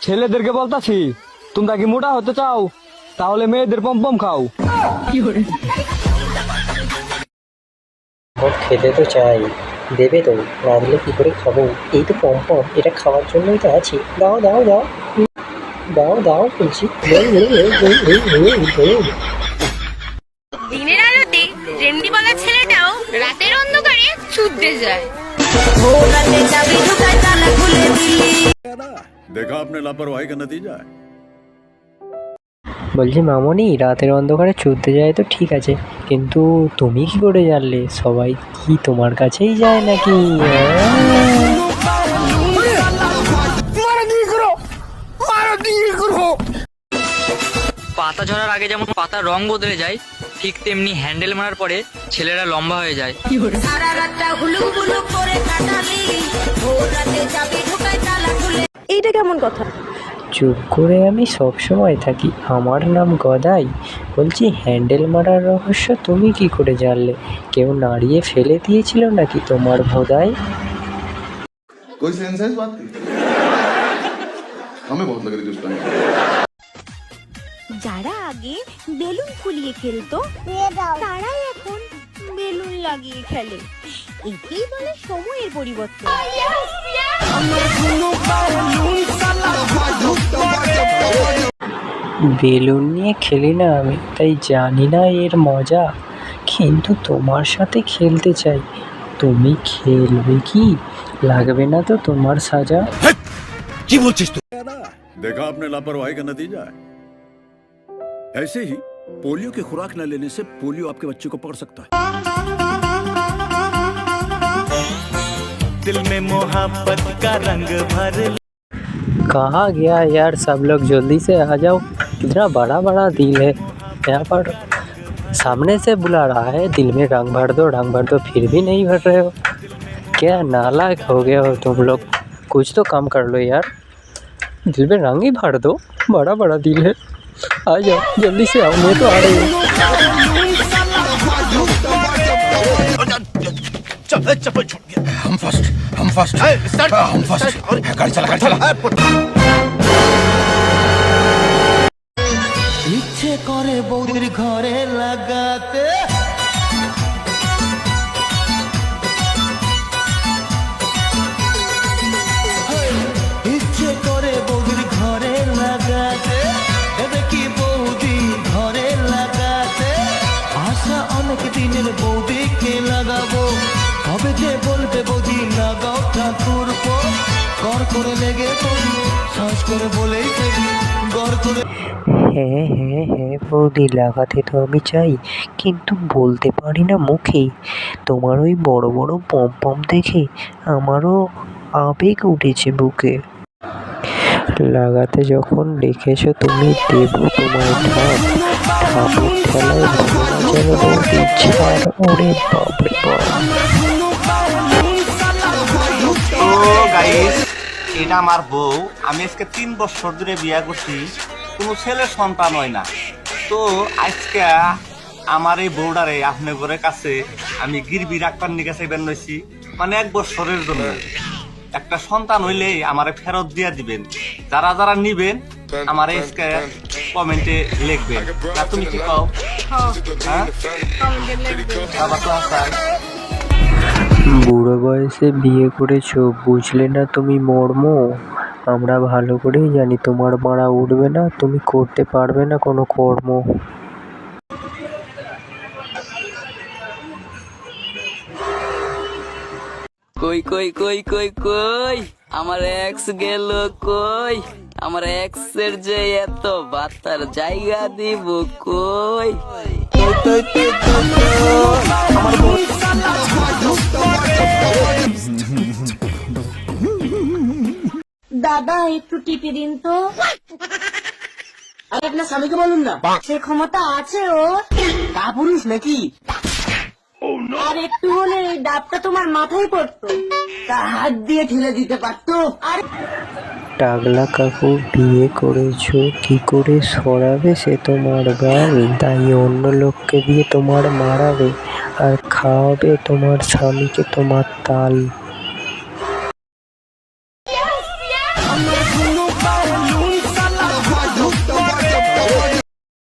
ছেলেদেরকে বলতাছি, তোমরা কি মোটা হতে চাও? তাহলে মেয়েদের পমপম খাও। ওর খেতে তো চাই, দেবে তো, না দিলে কি করে খাবো? এই তো পমপম, এটা খাওয়ার জন্যই তো আছি। দাও দাও দাও দাও দাও বলছি। দিনের আলোতে রেন্ডিওয়ালা ছেলেটাও রাতের অন্ধকারে ছুটতে যায়। देखा आपने लापरवाही का नतीजा है। বলছি মামনি, রাতের অন্ধকারে চলতে যায় তো ঠিক আছে, কিন্তু তুমি কি করে জানলে? সবাই কি তোমার কাছেই যায় নাকি? পাতা ঝরার আগে যেমন পাতার রং বদলে যায়, ঠিক তেমনি হ্যান্ডেল মারার পরে ছেলেরা লম্বা হয়ে যায়। এইটা কেমন কথা? চুপ করে আমি সব সময় থাকি। আমার নাম গদাই। বলছি, হ্যান্ডেল মারার রহস্য তুমি কি করে জানলে? কেউ নাড়িয়ে ফেলে দিয়েছিল নাকি তোমার ভোদাই? कोई सेंस है इस बात की? हमें बहुत लग रही थी उस टाइम। যারা আগে বেলুন ফুলিয়ে খেলতো তারাই এখন বেলুন লাগিয়ে খেলে। একেই বলে সময়ের পরিবর্তন। বেলুন নিয়ে খেলি না আমি, তাই জানি না এর মজা, কিন্তু তোমার সাথে খেলতে চাই। তুমি খেলবে কি? লাগবে না তো তোমার সাজা? देखा आपने लापरवाही का नतीजा है। ऐसे ही पोलियो की खुराक न लेने से पोलियो आपके बच्चे को पकड़ सकता है। दिल में मोहब्बत का रंग भर। कहाँ गया यार सब लोग? जल्दी से आ जाओ, कितना बड़ा बड़ा दिल है यहाँ पर। सामने से बुला रहा है, दिल में रंग भर दो, फिर भी नहीं भर रहे हो। क्या नालायक हो गए हो तुम लोग? कुछ तो काम कर लो यार, दिल में रंग ही भर दो। बड़ा बड़ा दिल है, आ जाओ जल्दी से आओ, मैं तो आ रही हूँ। चप्पल छूट गया। हम फर्स्ट हम फर्स्ट गाड़ी चला ইচ্ছে করে বৌদির ঘরে লাগাতে, ইচ্ছে করে বৌদির ঘরে লাগাতে, এবে কি বৌদি ঘরে লাগাতে, আশা অনেক দিনের বৌদিকে লাগাবো, কবে যে বলবে বৌদি লাগাও ঠাকুর পো, গর করে লেগে পড়ি, শ্বাস করে বলেই ফেলি, গর করে। হ্যাঁ হ্যাঁ হ্যাঁ বৌদি, লাগাতে তো আমি চাই, কিন্তু বলতে পারি না মুখে। তোমার ওই বড় বড় পম দেখে আমারও আবেগ উঠেছে বুকে। লাগাতে যখন ডেকেছো তুমি, দেবো তোমায় ঠাকুর ঠেলায় যেন বৌদি ছাড়। ওরে বাপরে বাপ। এটা আমার বউ। আমি আজকে 3 বছর ধরে বিয়া করছি, কোনো ছেলে সন্তান হয় না। তো আজকে আমার এই বউডারে আপনার ঘরের কাছে আমি গিরবি রাখবার নিয়ে চাইবেন নইছি, মানে 1 বছরের জন্য। একটা সন্তান হইলেই আমারে ফেরত দিয়া দিবেন। যারা যারা নিবেন আমার আজকে কমেন্টে লিখবেন। না তুমি কি কও? হ্যাঁ, বাবা তো হাসান। বুড়ো বয়সে বিয়ে করেছো, বুঝলে না তুমি মর্ম? আমরা ভালো করেই জানি তোমার মারা উঠবে না, তুমি করতে পারবে না কোনো কর্ম। কই কই কই কই কই আমার এক্স গেল কই? আমার এক্স এর যে এত বাতার জায়গা দিব কই? দাদা একটু টিপে দিন তো। আরে আপনার স্বামীকে বলুন না, সে ক্ষমতা আছে ওর। কাপুরুষ নাকি? আর একটু হলে এই ডাবটা তোমার মাথায় পড়তো। তা হাত দিয়ে ঠেলে দিতে পারতো। আরে টাগলা কাকু, বিয়ে করেছো কি করে সরাবে সে তোমার গাল? তাই অন্য লোককে দিয়ে তোমার মারাবে আর খাওয়াবে তোমার স্বামীকে তোমার তাল।